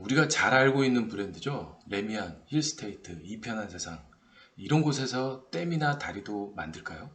우리가 잘 알고 있는 브랜드죠. 레미안, 힐스테이트, 이편한 세상. 이런 곳에서 댐이나 다리도 만들까요?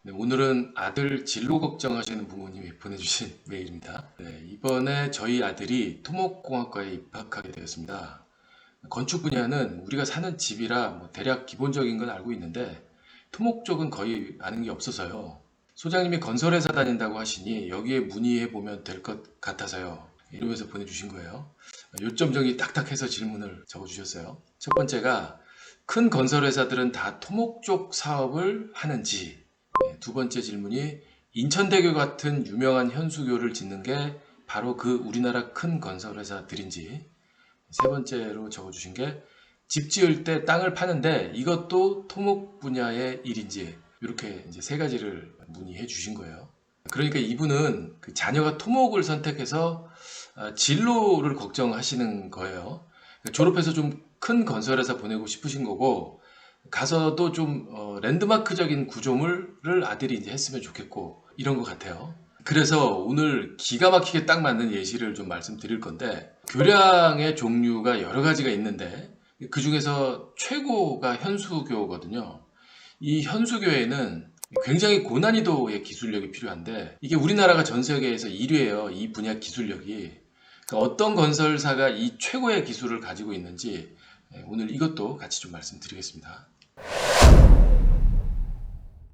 네, 오늘은 아들 진로 걱정하시는 부모님이 보내주신 메일입니다. 네, 이번에 저희 아들이 토목공학과에 입학하게 되었습니다. 건축 분야는 우리가 사는 집이라 대략 기본적인 건 알고 있는데 토목 쪽은 거의 아는 게 없어서요. 소장님이 건설회사 다닌다고 하시니 여기에 문의해 보면 될 것 같아서요. 이러면서 보내주신 거예요. 요점 정리 딱딱해서 질문을 적어주셨어요. 첫 번째가 큰 건설회사들은 다 토목 쪽 사업을 하는지, 두 번째 질문이 인천대교 같은 유명한 현수교를 짓는 게 바로 그 우리나라 큰 건설회사들인지, 세 번째로 적어주신 게 집 지을 때 땅을 파는데 이것도 토목 분야의 일인지, 이렇게 이제 세 가지를 문의해 주신 거예요. 그러니까 이분은 그 자녀가 토목을 선택해서 진로를 걱정하시는 거예요. 졸업해서 좀 큰 건설회사 보내고 싶으신 거고, 가서도 좀 랜드마크적인 구조물을 아들이 이제 했으면 좋겠고, 이런 것 같아요. 그래서 오늘 기가 막히게 딱 맞는 예시를 좀 말씀드릴 건데, 교량의 종류가 여러 가지가 있는데 그 중에서 최고가 현수교거든요. 이 현수교에는 굉장히 고난이도의 기술력이 필요한데, 이게 우리나라가 전 세계에서 1위예요. 이 분야 기술력이. 그러니까 어떤 건설사가 이 최고의 기술을 가지고 있는지 오늘 이것도 같이 좀 말씀드리겠습니다.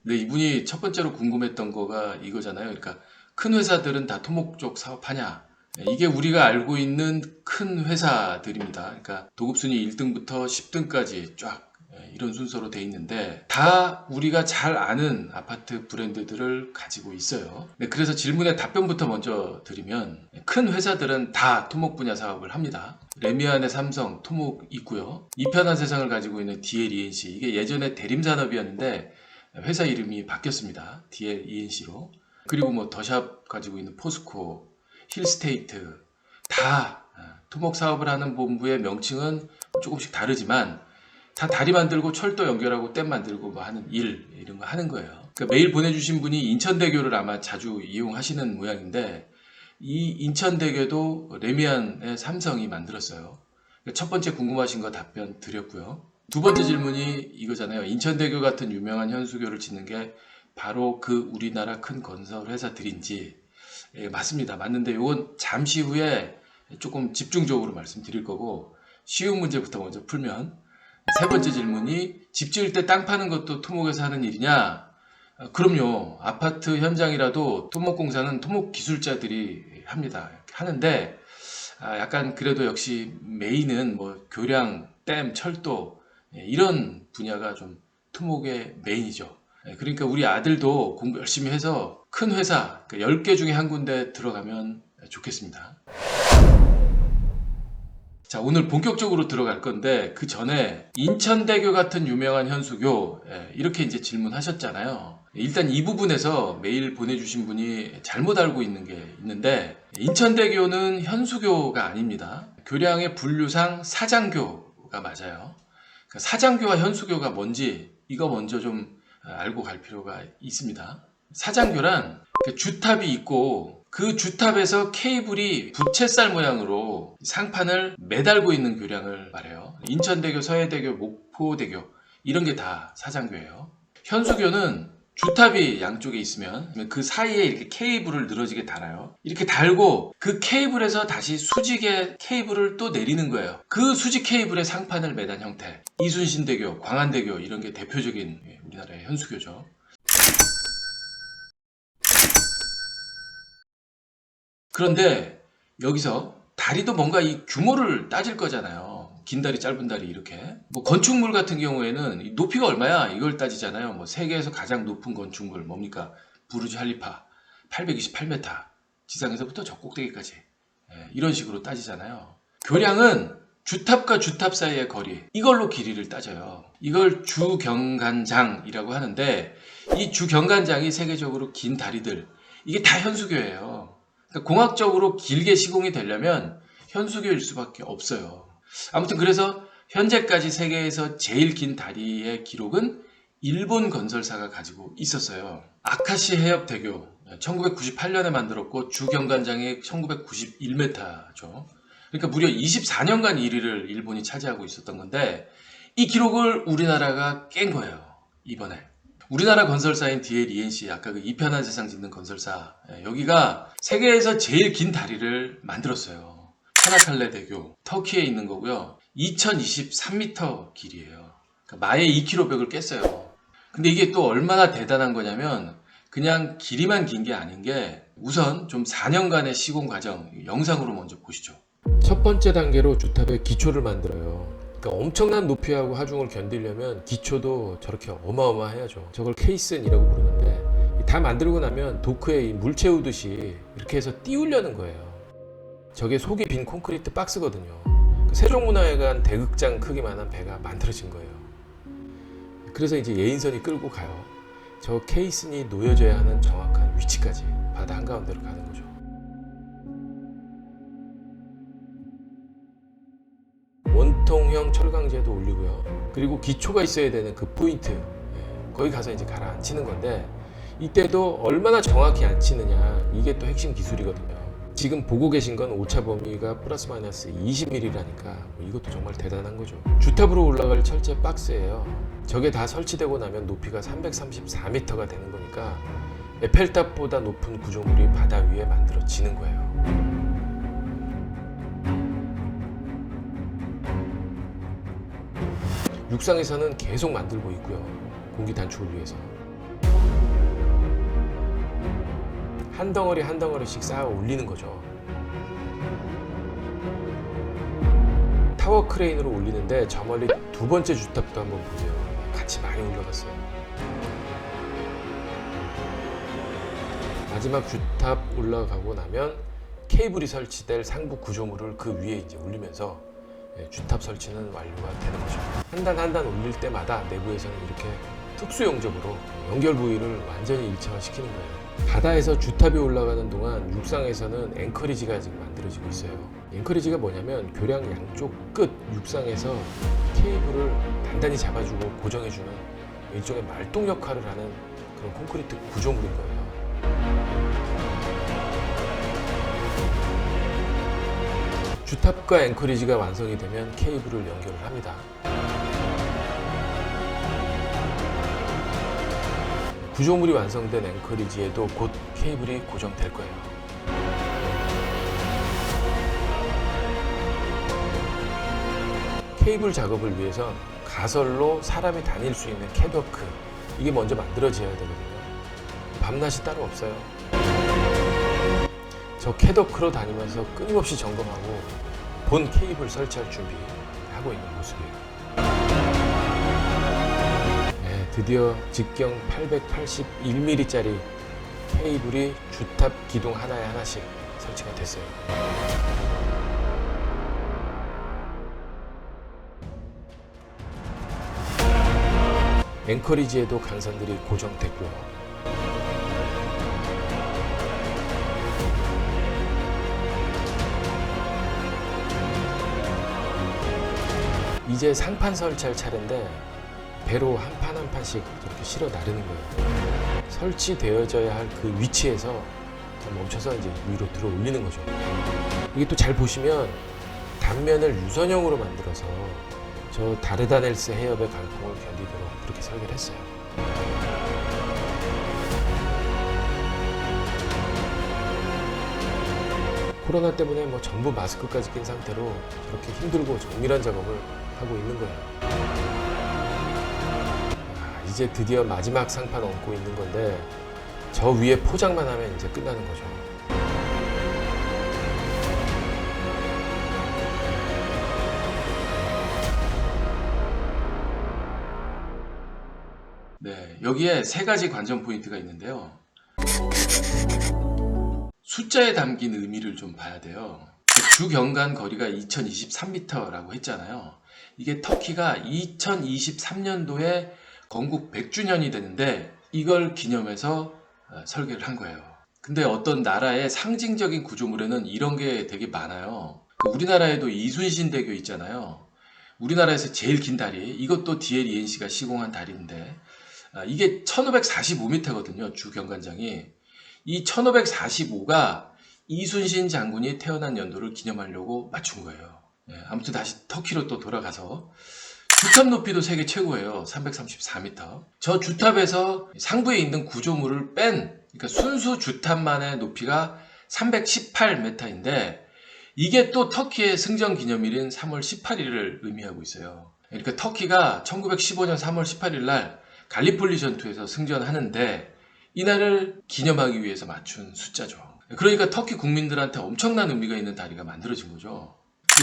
네, 이분이 첫 번째로 궁금했던 거가 이거잖아요. 그러니까 큰 회사들은 다 토목 쪽 사업하냐? 이게 우리가 알고 있는 큰 회사들입니다. 그러니까 도급순위 1등부터 10등까지 쫙 이런 순서로 돼 있는데 다 우리가 잘 아는 아파트 브랜드들을 가지고 있어요. 네, 그래서 질문의 답변부터 먼저 드리면 큰 회사들은 다 토목 분야 사업을 합니다. 레미안의 삼성 토목 있고요. 이편한 세상을 가지고 있는 DL-ENC, 이게 예전에 대림산업이었는데 회사 이름이 바뀌었습니다. DL-ENC로. 그리고 더샵 가지고 있는 포스코, 힐스테이트 다 토목 사업을 하는 본부의 명칭은 조금씩 다르지만 다 다리 만들고 철도 연결하고 댐 만들고 하는 일, 이런 거 하는 거예요. 그러니까 메일 보내주신 분이 인천대교를 아마 자주 이용하시는 모양인데, 이 인천대교도 레미안의 삼성이 만들었어요. 그러니까 첫 번째 궁금하신 거 답변 드렸고요. 두 번째 질문이 이거잖아요. 인천대교 같은 유명한 현수교를 짓는 게 바로 그 우리나라 큰 건설 회사들인지. 맞습니다. 맞는데 이건 잠시 후에 조금 집중적으로 말씀드릴 거고, 쉬운 문제부터 먼저 풀면, 세 번째 질문이 집 지을 때 땅 파는 것도 토목에서 하는 일이냐? 그럼요. 아파트 현장이라도 토목공사는 토목기술자들이 합니다. 하는데 약간 그래도 역시 메인은 교량, 댐, 철도 이런 분야가 좀 토목의 메인이죠. 그러니까 우리 아들도 공부 열심히 해서 큰 회사 10개 중에 한 군데 들어가면 좋겠습니다. 자, 오늘 본격적으로 들어갈 건데 그 전에 인천대교 같은 유명한 현수교, 이렇게 이제 질문하셨잖아요. 일단 이 부분에서 메일 보내주신 분이 잘못 알고 있는 게 있는데, 인천대교는 현수교가 아닙니다. 교량의 분류상 사장교가 맞아요. 그러니까 사장교와 현수교가 뭔지 이거 먼저 좀 알고 갈 필요가 있습니다. 사장교란 주탑이 있고 그 주탑에서 케이블이 부채살 모양으로 상판을 매달고 있는 교량을 말해요. 인천대교, 서해대교, 목포대교 이런 게 다 사장교예요. 현수교는 주탑이 양쪽에 있으면 그 사이에 이렇게 케이블을 늘어지게 달아요. 이렇게 달고 그 케이블에서 다시 수직의 케이블을 또 내리는 거예요. 그 수직 케이블에 상판을 매단 형태. 이순신대교, 광안대교 이런 게 대표적인 우리나라의 현수교죠. 그런데 여기서 다리도 뭔가 이 규모를 따질 거잖아요. 긴 다리, 짧은 다리 이렇게. 건축물 같은 경우에는 높이가 얼마야? 이걸 따지잖아요. 세계에서 가장 높은 건축물 뭡니까? 부르즈 할리파 828m. 지상에서부터 저 꼭대기까지. 이런 식으로 따지잖아요. 교량은 주탑과 주탑 사이의 거리, 이걸로 길이를 따져요. 이걸 주경관장이라고 하는데, 이 주경관장이 세계적으로 긴 다리들, 이게 다 현수교예요. 그러니까 공학적으로 길게 시공이 되려면 현수교일 수밖에 없어요. 아무튼 그래서 현재까지 세계에서 제일 긴 다리의 기록은 일본 건설사가 가지고 있었어요. 아카시 해협대교 1998년에 만들었고 주경관장이 1991m죠. 그러니까 무려 24년간 1위를 일본이 차지하고 있었던 건데, 이 기록을 우리나라가 깬 거예요. 이번에 우리나라 건설사인 DLENC, 아까 그 이편한 세상 짓는 건설사, 여기가 세계에서 제일 긴 다리를 만들었어요. 차나칼레 대교, 터키에 있는 거고요. 2023m 길이에요. 그러니까 마의 2km 벽을 깼어요. 근데 이게 또 얼마나 대단한 거냐면, 그냥 길이만 긴 게 아닌 게, 우선 좀 4년간의 시공 과정 영상으로 먼저 보시죠. 첫 번째 단계로 주탑의 기초를 만들어요. 그러니까 엄청난 높이하고 하중을 견디려면 기초도 저렇게 어마어마해야죠. 저걸 케이슨이라고 부르는데, 다 만들고 나면 도크에 물 채우듯이 이렇게 해서 띄우려는 거예요. 저게 속이 빈 콘크리트 박스거든요. 세종문화회관 대극장 크기만한 배가 만들어진 거예요. 그래서 이제 예인선이 끌고 가요. 저 케이슨이 놓여져야 하는 정확한 위치까지 바다 한가운데로 가는 거죠. 원통형 철강제도 올리고요. 그리고 기초가 있어야 되는 그 포인트, 거기 가서 이제 가라앉히는 건데, 이때도 얼마나 정확히 앉히느냐, 이게 또 핵심 기술이거든요. 지금 보고 계신 건 오차 범위가 플러스 마이너스 20mm라니까 이것도 정말 대단한 거죠. 주탑으로 올라갈 철제 박스예요. 저게 다 설치되고 나면 높이가 334m가 되는 거니까 에펠탑보다 높은 구조물이 바다 위에 만들어지는 거예요. 육상에서는 계속 만들고 있고요. 공기 단축을 위해서. 한 덩어리 한 덩어리씩 쌓아 올리는 거죠. 타워 크레인으로 올리는데, 저 멀리 두 번째 주탑도 한번 보세요. 같이 많이 올라갔어요. 마지막 주탑 올라가고 나면 케이블이 설치될 상부 구조물을 그 위에 이제 올리면서 주탑 설치는 완료가 되는 거죠. 한 단 한 단 올릴 때마다 내부에서는 이렇게 특수 용접으로 연결 부위를 완전히 일체화시키는 거예요. 바다에서 주탑이 올라가는 동안 육상에서는 앵커리지가 지금 만들어지고 있어요. 앵커리지가 뭐냐면 교량 양쪽 끝 육상에서 케이블을 단단히 잡아주고 고정해주는 일종의 말동 역할을 하는 그런 콘크리트 구조물인 거예요. 주탑과 앵커리지가 완성이 되면 케이블을 연결을 합니다. 구조물이 완성된 앵커리지에도 곧 케이블이 고정될 거예요. 케이블 작업을 위해선 가설로 사람이 다닐 수 있는 캐도크, 이게 먼저 만들어져야 되거든요. 밤낮이 따로 없어요. 저 캐도크로 다니면서 끊임없이 점검하고 본 케이블 설치할 준비하고 있는 모습이에요. 드디어 직경 881mm짜리 케이블이 주탑 기둥 하나에 하나씩 설치가 됐어요. 앵커리지에도 강선들이 고정됐고요. 이제 상판 설치할 차례인데, 배로 한 판 한 판씩 이렇게 실어 나르는 거예요. 설치되어져야 할 그 위치에서 멈춰서 이제 위로 들어 올리는 거죠. 이게 또 잘 보시면 단면을 유선형으로 만들어서 저 다르다넬스 해협의 강풍을 견디도록 그렇게 설계를 했어요. 코로나 때문에 뭐 전부 마스크까지 낀 상태로 저렇게 힘들고 정밀한 작업을 하고 있는 거예요. 이제 드디어 마지막 상판 얹고 있는 건데, 저 위에 포장만 하면 이제 끝나는 거죠. 네, 여기에 세 가지 관전 포인트가 있는데요. 숫자에 담긴 의미를 좀 봐야 돼요. 주 경관 거리가 2023m라고 했잖아요. 이게 터키가 2023년도에 건국 100주년이 되는데 이걸 기념해서 설계를 한 거예요. 근데 어떤 나라의 상징적인 구조물에는 이런 게 되게 많아요. 우리나라에도 이순신 대교 있잖아요. 우리나라에서 제일 긴 다리, 이것도 DLENC가 시공한 다리인데 이게 1545m거든요. 주 경관장이. 이 1545가 이순신 장군이 태어난 연도를 기념하려고 맞춘 거예요. 아무튼 다시 터키로 또 돌아가서 주탑 높이도 세계 최고예요. 334m. 저 주탑에서 상부에 있는 구조물을 뺀, 그러니까 순수 주탑만의 높이가 318m인데 이게 또 터키의 승전 기념일인 3월 18일을 의미하고 있어요. 그러니까 터키가 1915년 3월 18일 날 갈리폴리 전투에서 승전하는데 이날을 기념하기 위해서 맞춘 숫자죠. 그러니까 터키 국민들한테 엄청난 의미가 있는 다리가 만들어진 거죠.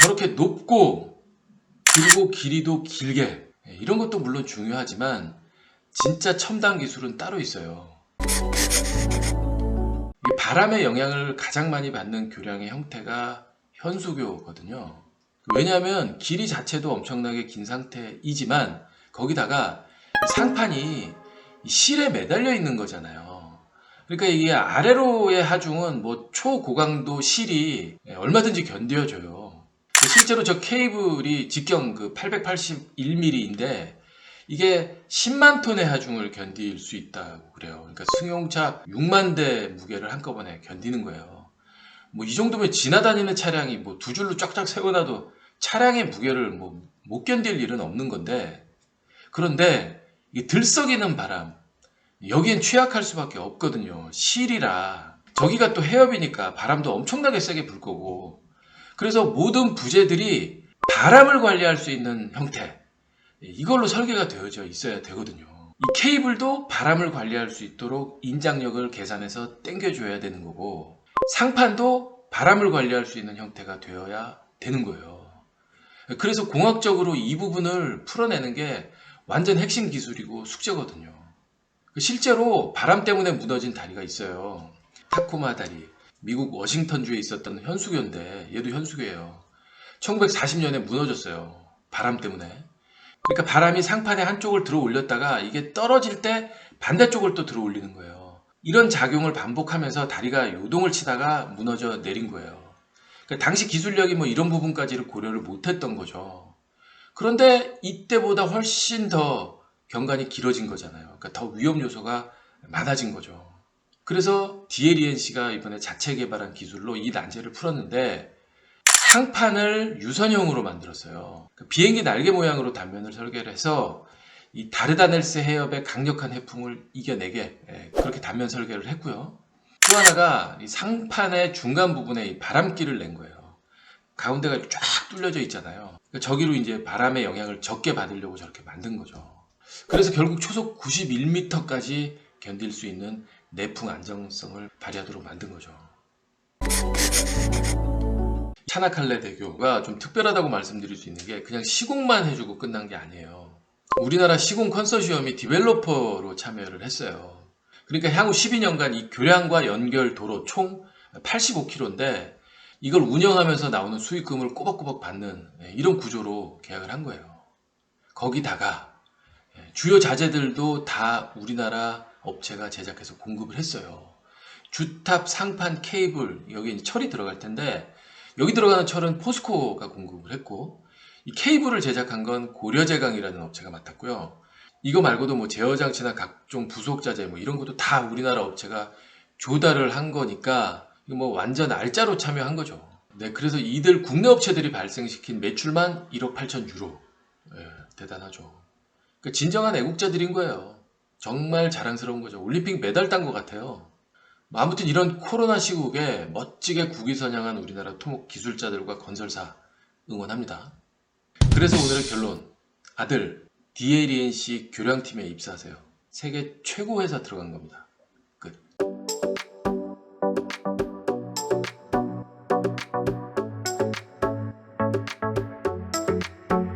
저렇게 높고 그리고 길이도 길게, 이런 것도 물론 중요하지만 진짜 첨단 기술은 따로 있어요. 바람의 영향을 가장 많이 받는 교량의 형태가 현수교거든요. 왜냐하면 길이 자체도 엄청나게 긴 상태이지만 거기다가 상판이 실에 매달려 있는 거잖아요. 그러니까 이게 아래로의 하중은 뭐 초고강도 실이 얼마든지 견뎌져요. 실제로 저 케이블이 직경 그 881mm인데 이게 10만 톤의 하중을 견딜 수 있다고 그래요. 그러니까 승용차 6만 대 무게를 한꺼번에 견디는 거예요. 뭐 이 정도면 지나다니는 차량이 뭐 두 줄로 쫙쫙 세워놔도 차량의 무게를 뭐 못 견딜 일은 없는 건데, 그런데 이 들썩이는 바람, 여기엔 취약할 수밖에 없거든요. 실이라. 저기가 또 해협이니까 바람도 엄청나게 세게 불 거고, 그래서 모든 부재들이 바람을 관리할 수 있는 형태, 이걸로 설계가 되어져 있어야 되거든요. 이 케이블도 바람을 관리할 수 있도록 인장력을 계산해서 당겨줘야 되는 거고, 상판도 바람을 관리할 수 있는 형태가 되어야 되는 거예요. 그래서 공학적으로 이 부분을 풀어내는 게 완전 핵심 기술이고 숙제거든요. 실제로 바람 때문에 무너진 다리가 있어요. 타코마 다리. 미국 워싱턴주에 있었던 현수교인데 얘도 현수교예요. 1940년에 무너졌어요. 바람 때문에. 그러니까 바람이 상판의 한쪽을 들어 올렸다가 이게 떨어질 때 반대쪽을 또 들어 올리는 거예요. 이런 작용을 반복하면서 다리가 요동을 치다가 무너져 내린 거예요. 그러니까 당시 기술력이 뭐 이런 부분까지를 고려를 못했던 거죠. 그런데 이때보다 훨씬 더 경관이 길어진 거잖아요. 그러니까 더 위험 요소가 많아진 거죠. 그래서 DLENC가 이번에 자체 개발한 기술로 이 난제를 풀었는데 상판을 유선형으로 만들었어요. 비행기 날개 모양으로 단면을 설계를 해서 이 다르다넬스 해협의 강력한 해풍을 이겨내게 그렇게 단면 설계를 했고요. 또 하나가 이 상판의 중간 부분에 이 바람길을 낸 거예요. 가운데가 쫙 뚫려져 있잖아요. 저기로 이제 바람의 영향을 적게 받으려고 저렇게 만든 거죠. 그래서 결국 초속 91m까지 견딜 수 있는 내풍 안정성을 발휘하도록 만든 거죠. 차나칼레 대교가 좀 특별하다고 말씀드릴 수 있는 게 그냥 시공만 해주고 끝난 게 아니에요. 우리나라 시공 컨소시엄이 디벨로퍼로 참여를 했어요. 그러니까 향후 12년간 이 교량과 연결 도로 총 85km인데 이걸 운영하면서 나오는 수익금을 꼬박꼬박 받는 이런 구조로 계약을 한 거예요. 거기다가 주요 자재들도 다 우리나라 업체가 제작해서 공급을 했어요. 주탑, 상판, 케이블, 여기 이제 철이 들어갈 텐데 여기 들어가는 철은 포스코가 공급을 했고 이 케이블을 제작한 건 고려제강이라는 업체가 맡았고요. 이거 말고도 뭐 제어장치나 각종 부속 자재 뭐 이런 것도 다 우리나라 업체가 조달을 한 거니까 이거 뭐 완전 알짜로 참여한 거죠. 네, 그래서 이들 국내 업체들이 발생시킨 매출만 1억 8천 유로. 대단하죠. 그러니까 진정한 애국자들인 거예요. 정말 자랑스러운 거죠. 올림픽 메달 딴 것 같아요. 아무튼 이런 코로나 시국에 멋지게 국위선양한 우리나라 토목 기술자들과 건설사 응원합니다. 그래서 오늘의 결론, 아들 DLENC 교량팀에 입사하세요. 세계 최고 회사 들어간 겁니다. 끝.